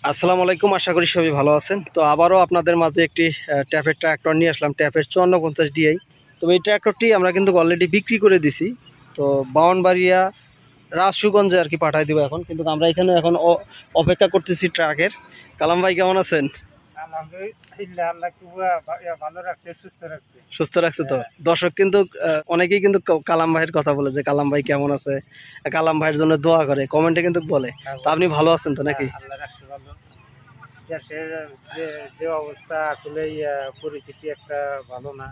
আসসালামু আলাইকুম, আশা করি সবাই ভালো আছেন। তো আবারও আপনাদের মাঝে একটি ট্যাপের ট্র্যাক্টর নিয়ে আসলাম, ট্যাপের 5450 ডিআই। তো এই ট্র্যাক্টরটি আমরা কিন্তু অলরেডি বিক্রি করে দিছি। তো বাউনবাড়িয়া রাজশুগঞ্জে আর কি পাঠাই দিব এখন, কিন্তু আমরা এখানে এখন অপেক্ষা করতেছি ট্রাকের। কালাম ভাই কেমন আছেন? সুস্থ রাখছে তো। দর্শক কিন্তু অনেকেই কিন্তু কালাম ভাইয়ের কথা বলে যে কালাম ভাই কেমন আছে, কালাম ভাইয়ের জন্য দোয়া করে, কমেন্টে কিন্তু বলে। তো আপনি ভালো আছেন তো নাকি? দেশের যে অবস্থা আসলেই পরিস্থিতি একটা ভালো না।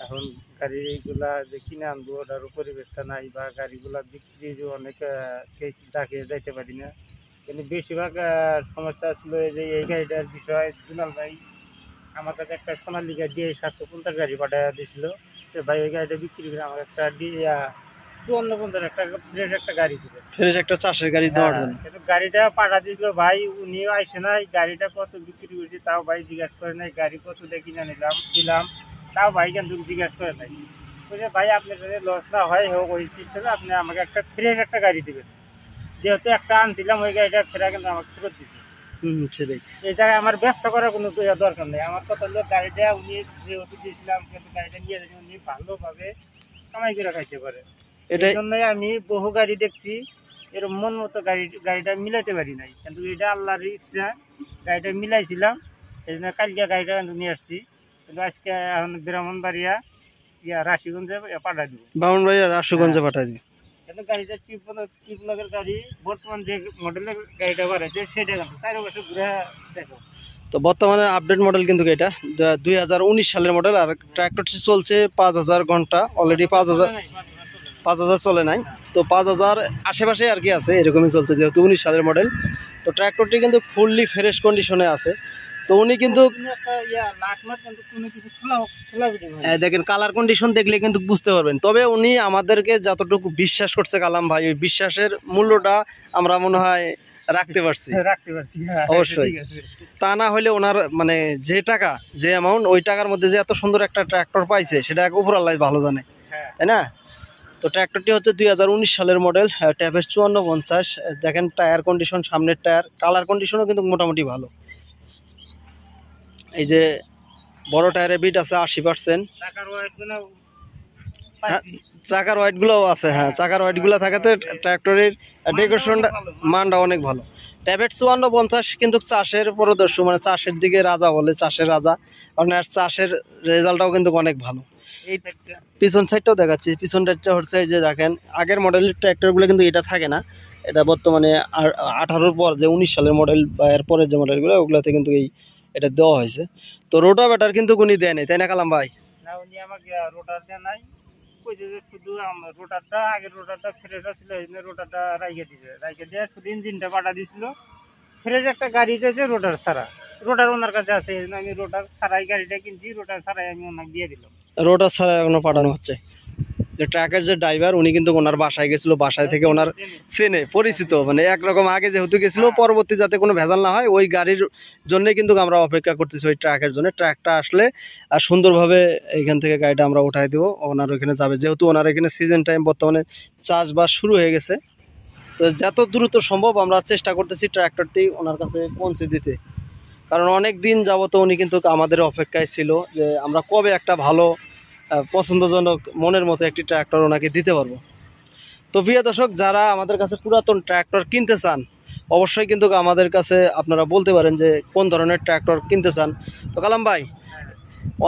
এখন গাড়িগুলা যে কিনে আনবো ওটারও পরিবেশটা নাই, বা গাড়িগুলা বিক্রি অনেক ডাকে যাইতে পারি না। কিন্তু বেশিরভাগ সমস্যা আসলে যে এই গাড়িটার বিষয় দুলাল ভাই আমার কাছে একটা সোনালিকা দিয়ে 750 গাড়ি পাঠিয়ে দিয়েছিল। তো ভাই ওই গাড়িটা বিক্রি করে আমার একটা 5450 একটা ফ্রেশ একটা গাড়ি দিল, ফ্রেশ একটা চাষের গাড়ি দেওয়ার জন্য। গাড়িটা পাঠা দিয়েছিল ভাই, উনিও আইসে নাই। গাড়িটা কত বিক্রি করছি তাও ভাই জিজ্ঞাসা করে নাই, গাড়ি কত দিয়ে কিনে দিলাম তাও ভাই কিন্তু জিজ্ঞাসা করে নাই। বলছে ভাই আপনার যদি লস না হয় হোক ওই সিস্টেমে আপনি আমাকে একটা ফ্রেশ একটা গাড়ি দেবেন। যেহেতু একটা আনছিলাম ওই গাড়িটা ফেরা কিন্তু আমাকে ফেরত দিচ্ছে। সেটাই, এই জায়গায় আমার ব্যবসা করার কোনো দরকার নেই। আমার কথা হলো গাড়িটা উনি যেহেতু দিয়েছিলাম, কিন্তু গাড়িটা নিয়ে যাবেন উনি ভালোভাবে কামাই করে খাইতে পারে। এই জন্যই আমি বহু গাড়ি দেখছি এরকম মন মতো গাড়িটা মিলাইতে পারি নাই, কিন্তু এটা আল্লাহর ইচ্ছা গাড়িটা মিলাইছিলাম। এই জন্য কালকে গাড়িটা নিয়ে আসছি, কিন্তু আজকে এখন ব্রাহ্মণবাড়িয়া রাশিগঞ্জে পাঠা দিব। ব্রাহ্মণবাড়িয়া রাজশুগঞ্জে পাঠাই দিব। কিন্তু গাড়িটা টিপলকের গাড়ি, বর্তমান যে মডেলের গাড়িটা বাড়াইছে সেটা কিন্তু 4 বছর ঘুরে দেখো। তো বর্তমানে আপডেট মডেল কিন্তু এটা 2019 সালের মডেল, আর ট্র্যাক্টরটি চলছে 5000 ঘন্টা অলরেডি। 5000 চলে নাই, তো 5000 আশেপাশে আর কি আছে, এরকমই চলছে যেহেতু 19 সালের মডেল। তো ট্র্যাক্টরটি কিন্তু ফুললি ফ্রেশ কন্ডিশনে আছে। তো উনি কিন্তু দেখেন কালার কন্ডিশন দেখলে কিন্তু বুঝতে পারবেন। তবে উনি আমাদেরকে যতটুকু বিশ্বাস করছে কালাম ভাই, ওই বিশ্বাসের মূল্যটা আমরা মনে হয় রাখতে পারছি। অবশ্যই, তা না হলে ওনার মানে যে টাকা যে অ্যামাউন্ট, ওই টাকার মধ্যে যে এত সুন্দর একটা ট্র্যাক্টর পাইছে সেটা এক উপর আল্লাহ ভালো জানে, তাই না? তো ট্র্যাক্টরটি হচ্ছে 2019 সালের মডেল, ট্যাপের 5450। দেখেন টায়ার কন্ডিশন, সামনের টায়ার কালার কন্ডিশনও কিন্তু মোটামুটি ভালো। এই যে বড় টায়ারে বিট আছে 80%। চাকার ওয়াইটগুলোও আছে, হ্যাঁ চাকার ওয়াইটগুলো থাকাতে ট্র্যাক্টরের ডেকোরেশনটা মানটা অনেক ভালো। ট্যাবেট 5450 কিন্তু চাষের পরদর্শী, মানে চাষের দিকে রাজা বলে, চাষের রাজা, কারণ চাষের রেজাল্টটাও কিন্তু অনেক ভালো। এই পিছন সাইডটাও দেখাচ্ছি। পিছন সাইডটা হচ্ছে যে দেখেন আগের মডেলের ট্র্যাক্টরগুলো কিন্তু এটা থাকে না, এটা বর্তমানে 18-র পর যে 19 সালের মডেল বা এরপরের যে মডেলগুলো ওগুলোতে কিন্তু এটা দেওয়া হয়েছে। তো রোটাভেটার কিন্তু উনি দেয় নাই, তাই না কালাম ভাই? না, উনি আমাকে রোটার দেয় নাই, কইছে যে শুধু রোটারটা, আগের রোটারটা ফ্রেশ ছিল এই জন্য রোটারটা রাইখে দিয়ে শুধু ইঞ্জিনটা পাঠা দিয়েছিল। ফ্রেশ একটা গাড়ি দিয়েছে রোটার ছাড়া, রোটার ওনার কাছে আছে, এই জন্য আমি রোটার ছাড়াই গাড়িটা কিনছি, রোটার ছাড়াই আমি ওনাকে দিয়ে দিলাম। রোটার ছাড়া এখনো পাঠানো হচ্ছে। যে ট্রাকের যে ড্রাইভার উনি কিন্তু ওনার বাসায় গেছিল, বাসায় থেকে ওনার চেনে পরিচিত, মানে একরকম আগে যেহেতু গেছিল, পরবর্তী যাতে কোনো ভেজাল না হয় ওই গাড়ির জন্যই কিন্তু আমরা অপেক্ষা করতেছি ওই ট্রাকের জন্য। ট্রাকটা আসলে আর সুন্দরভাবে এইখান থেকে গাড়িটা আমরা উঠাই দেবো, ওনার ওইখানে যাবে, যেহেতু ওনার এখানে সিজন টাইম বর্তমানে চাষবাস শুরু হয়ে গেছে। তো যত দ্রুত সম্ভব আমরা চেষ্টা করতেছি ট্র্যাক্টরটি ওনার কাছে পৌঁছে দিতে, কারণ অনেক দিন যাবত উনি কিন্তু আমাদের অপেক্ষায় ছিল যে আমরা কবে একটা ভালো পছন্দজনক মনের মতো একটি ট্র্যাক্টর ওনাকে দিতে পারবো। তো প্রিয় দর্শক, যারা আমাদের কাছে পুরাতন ট্র্যাক্টর কিনতে চান অবশ্যই কিন্তু আমাদের কাছে আপনারা বলতে পারেন যে কোন ধরনের ট্র্যাক্টর কিনতে চান। তো কালাম ভাই,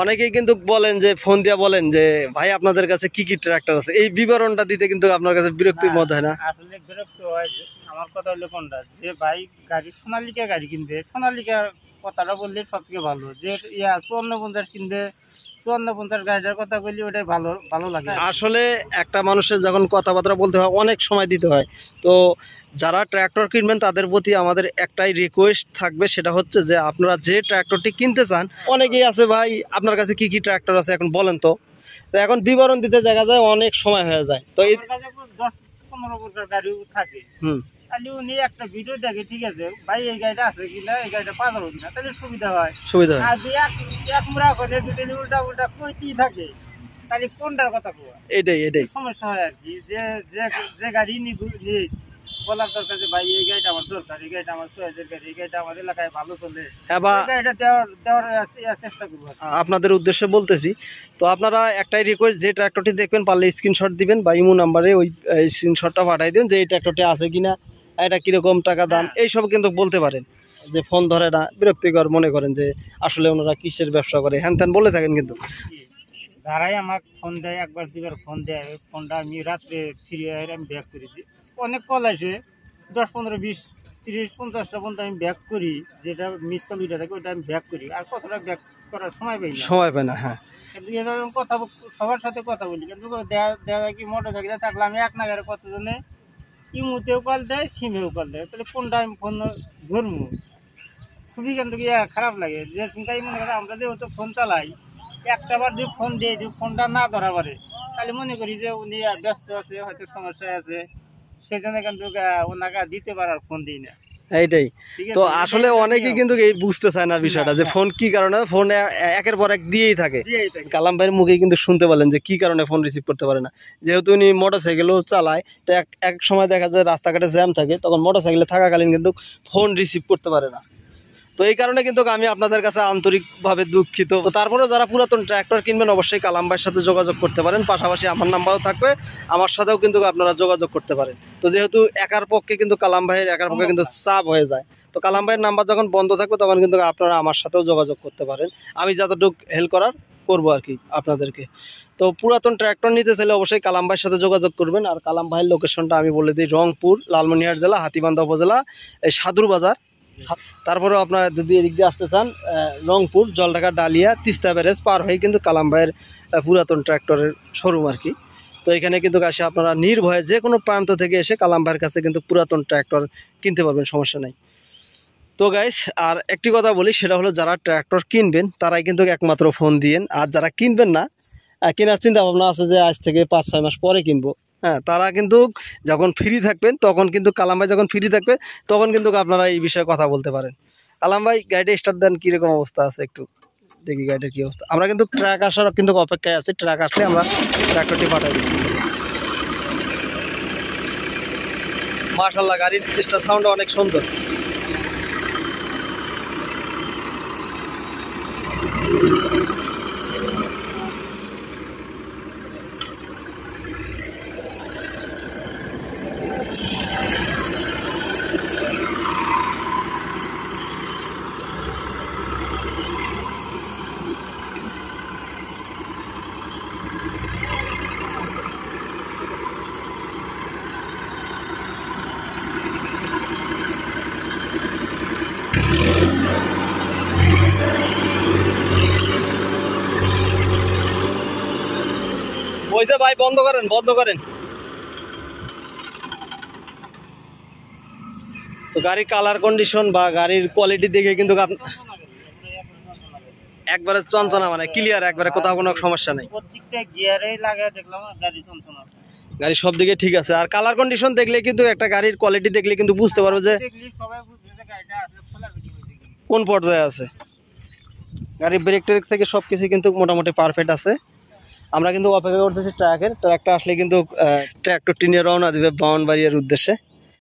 অনেকেই কিন্তু বলেন যে ফোন দিয়ে বলেন যে ভাই আপনাদের কাছে কি কি ট্র্যাক্টর আছে, এই বিবরণটা দিতে কিন্তু আপনার কাছে বিরক্তির মধ্যে হয় না? আসলে বিরক্ত হয়। আমার কথা হলো কোনটা, যে ভাই গাড়ি সোনালিকা গাড়ি কিনবে, সোনালিকা কথাটা বললে সব থেকে ভালো। যে 5450 কিনবে, 5450 গাড়িটার কথা বললি ওটাই ভালো লাগে। আসলে একটা মানুষের যখন কথাবার্তা বলতে হয় অনেক সময় দিতে হয়। তো যারা ট্র্যাক্টর কিনবেন তাদের প্রতি আমাদের একটাই রিকোয়েস্ট থাকবে, সেটা হচ্ছে যে আপনারা যে ট্র্যাক্টরটি কিনতে চান, অনেকেই আছে ভাই আপনার কাছে কি কি ট্র্যাক্টর আছে এখন বলেন তো, এখন বিবরণ দিতে দেখা যায় অনেক সময় হয়ে যায়। তো এই 10-15 প্রকার গাড়িও থাকে, তাহলে উনি একটা ভিডিও দেখে, ঠিক আছে ভাই এই গাড়িটা আছে কিনা, এই গাড়িটা পাওয়া যাবে কিনা, তাহলে সুবিধা হয়। আর যে এক মুড়া করে যদি উল্টা কইতেই থাকে তাহলে কোনটার কথা কোয়া, এটাই সমস্যা হয় আর কি। যে গাড়ি নিয়ে বলার দরকার যে ভাই এই গাড়িটা আমার দরকার, এই গাড়িটা আমার চয়েসের গাড়ি, এই গাড়িটা আমার এলাকায় ভালো চলে, হ্যাঁ বা এই গাড়িটা দেওয়ার চেষ্টা করবো আর কি। আপনাদের উদ্দেশ্যে বলতেছি। তো আপনারা একটাই রিকোয়েস্ট, যে ট্র্যাক্টরটি দেখবেন পারলে স্ক্রিনশট দিবেন বা ইমো নাম্বারে ওই স্ক্রিনশটটা পাঠাই দিন যে এই ট্র্যাক্টরটি আছে কিনা, এটা কিরকম টাকা দাম, এইসব কিন্তু বলতে পারেন। যে ফোন ধরে না, বিরক্তিকর মনে করেন যে আসলে ওনারা কিসের ব্যবসা করে হ্যান ত্যান বলে থাকেন, কিন্তু যারাই আমাকে ফোন দেয়, একবার দুবার ফোন দেয়, ওই ফোনটা আমি রাত্রে ফিরে আমি ব্যাক করেছি। অনেক কল আসে, 10, 15, 20, 30, 50টা পর্যন্ত আমি ব্যাক করি, যেটা মিস কল দুইটা থাকে ওইটা আমি ব্যাক করি, আর কতটা ব্যাক করার সময় পাই না। সময় পায় না। হ্যাঁ, কিন্তু এভাবে আমি সবার সাথে কথা বলি, কিন্তু দেখা যায় কি মোটর সাইকেলে থাকলে আমি এক নাগারে কতজনে ইমুতেও কল দেয়, সিমেও কল দেয়, তাহলে কোনটা আমি ফোন ধরবো? খুবই কিন্তু খারাপ লাগে যে চিন্তাই মনে করে আমরা যেহেতু ফোন চালাই, একটা বার যদি ফোন দিয়ে যদি ফোনটা না ধরা পারে, তাহলে মনে করি যে উনি ব্যস্ত আছে, হয়তো সমস্যায় আছে, সেই জন্য কিন্তু ওনাকে দিতে পারার ফোন দিই না। এইটাই ঠিক তো আছে, আসলে অনেকেই কিন্তু এই বুঝতে চায় না বিষয়টা, যে ফোন কি কারণে ফোন একের পর এক দিয়েই থাকে। কালাম ভাইয়ের মুখে কিন্তু শুনতে পারলেন যে কি কারণে ফোন রিসিভ করতে পারে না। যেহেতু উনি মোটরসাইকেলও চালায়, তো এক সময় দেখা যায় রাস্তাঘাটে জ্যাম থাকে, তখন মোটরসাইকেলে থাকাকালীন কিন্তু ফোন রিসিভ করতে পারে না। তো এই কারণে কিন্তু আমি আপনাদের কাছে আন্তরিকভাবে দুঃখিত। তো তারপরেও যারা পুরাতন ট্র্যাক্টর কিনবেন অবশ্যই কালাম ভাইয়ের সাথে যোগাযোগ করতে পারেন, পাশাপাশি আমার নাম্বারও থাকবে, আমার সাথেও কিন্তু আপনারা যোগাযোগ করতে পারেন। তো যেহেতু একার পক্ষে কিন্তু কালাম ভাইয়ের একার পক্ষে কিন্তু চাপ হয়ে যায়, তো কালাম ভাইয়ের নাম্বার যখন বন্ধ থাকবে তখন কিন্তু আপনারা আমার সাথেও যোগাযোগ করতে পারেন, আমি যতটুকু হেল্প করার করবো আর কি আপনাদেরকে। তো পুরাতন ট্র্যাক্টর নিতে চাইলে অবশ্যই কালাম ভাইয়ের সাথে যোগাযোগ করবেন। আর কালাম ভাইয়ের লোকেশনটা আমি বলে দিই, রংপুর, লালমনিরহাট জেলা, হাতীবান্ধা উপজেলা, এই সাদুর বাজার। তারপরেও আপনারা যদি এদিক দিয়ে আসতে চান, রংপুর জলঢাকা ডালিয়া তিস্তা ব্যারেজ পার হয়ে কিন্তু কালাম ভাইয়ের পুরাতন ট্র্যাক্টরের শোরুম আর কি। তো এখানে কিন্তু এসে আপনারা নির্ভয়ে যে কোনো প্রান্ত থেকে এসে কালাম ভাইয়ের কাছে কিন্তু পুরাতন ট্র্যাক্টর কিনতে পারবেন, সমস্যা নেই। তো গাইস, আর একটি কথা বলি, সেটা হলো যারা ট্র্যাক্টর কিনবেন তারাই কিন্তু একমাত্র ফোন দিয়েন, আর যারা কিনবেন না, কেনার চিন্তা ভাবনা আছে যে আজ থেকে 5-6 মাস পরে কিনবো, হ্যাঁ, তারা কিন্তু যখন ফ্রি থাকবেন তখন কিন্তু কালাম ভাই যখন ফ্রি থাকবে তখন কিন্তু আপনারা এই বিষয়ে কথা বলতে পারেন। কালাম ভাই গাড়িটা স্টার্ট দেন, কীরকম অবস্থা আছে একটু দেখি গাড়িটার কী অবস্থা। আমরা কিন্তু ট্রাক আসার কিন্তু অপেক্ষায় আছি, ট্রাক আসলে আমরা ট্র্যাক্টরটি পাঠাই দিই। মাশাআল্লাহ, গাড়ির স্টার্ট সাউন্ড অনেক সুন্দর। ওই যে ভাই, বন্ধ করেন, বন্ধ করেন। তো গাড়ির কালার কন্ডিশন বা গাড়ির কোয়ালিটি দেখে কিন্তু একবারে চঞ্চনা, মানে ক্লিয়ার, একবারে কোথাও কোনো সমস্যা নেই। প্রত্যেকটা গিয়ারেই লাগায় দেখলাম গাড়ি চঞ্চনা, গাড়ি সব দিকে ঠিক আছে। আর কালার কন্ডিশন দেখলে কিন্তু একটা গাড়ির কোয়ালিটি দেখলে কিন্তু বুঝতে পারবো যে দেখলি সবাই বুঝবে যে গাড়িটা আসলে খোলা ভিডিও দেখি। কোন পর্যায়ে আছে। গাড়ির ব্রেক ট্রেক থেকে সব কিছু কিন্তু মোটামুটি পারফেক্ট আছে। আমরা কিন্তু অপেক্ষা করতেছি ট্রাকটা আসলে কিন্তু ট্র্যাক্টরটি নিয়ে রওনা দিবে ব্রাহ্মণবাড়িয়ার উদ্দেশ্যে।